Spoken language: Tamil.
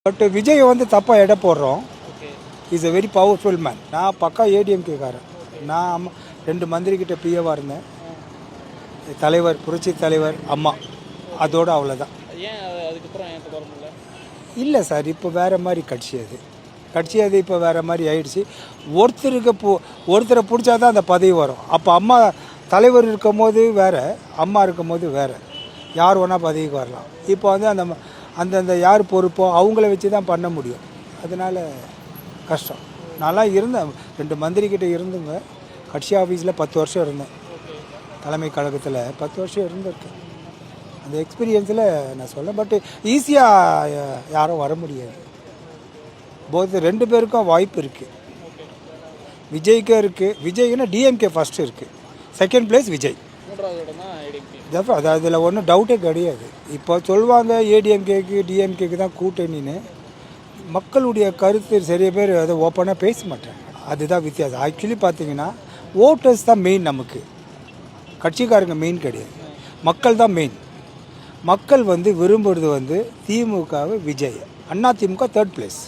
பட் விஜய் வந்து தப்பாக எடை போடுறோம். Is a very powerful man. நான் பக்கா ஏடிஎம்கேக்காரன். நான் 2 மந்திரிக்கிட்ட பிஏவாக இருந்தேன். தலைவர், புரட்சி தலைவர், அம்மா, அதோடு அவ்வளோதான். இல்லை சார், இப்போ வேறு மாதிரி கட்சி அது இப்போ வேறு மாதிரி ஆயிடுச்சு. ஒருத்தரை பிடிச்சா தான் அந்த பதவி வரும். அப்போ அம்மா தலைவர் இருக்கும் போது வேறு, அம்மா இருக்கும் போது வேறு, யார் வேணால் பதவிக்கு வரலாம். இப்போ வந்து அந்தந்த யார் பொறுப்போ அவங்கள வச்சு தான் பண்ண முடியும். அதனால் கஷ்டம். நான்லாம் இருந்தேன், 2 மந்திரிக்கிட்ட இருந்துங்க. கட்சி ஆஃபீஸில் 10 வருஷம் இருந்தேன். தலைமை கழகத்தில் 10 வருஷம் இருந்திருக்கேன். அந்த எக்ஸ்பீரியன்ஸில் நான் சொல்ல. பட் ஈஸியாக யாரும் வர முடியாது. போத் 2 பேருக்கும் வாய்ப்பு இருக்குது. விஜய்க்கே இருக்குது. விஜய்னா டிஎம்கே ஃபஸ்ட்டு இருக்குது. Second place Vijay. அது அதில் ஒன்றும் டவுட்டே கிடையாது. இப்போ சொல்லுவாங்க ஏடிஎம்கேக்கு டிஎம்கேக்கு தான் கூட்டணின்னு. மக்களுடைய கருத்து நிறைய பேர் அதை ஓப்பனாக பேச மாட்டாங்க. அதுதான் வித்தியாசம். ஆக்சுவலி பார்த்தீங்கன்னா ஓட்டர்ஸ் தான் மெயின். நமக்கு கட்சிக்காரங்க மெயின் கிடையாது, மக்கள் தான் மெயின். மக்கள் வந்து விரும்புகிறது வந்து திமுகவை, விஜய். Anna DMK 3rd place.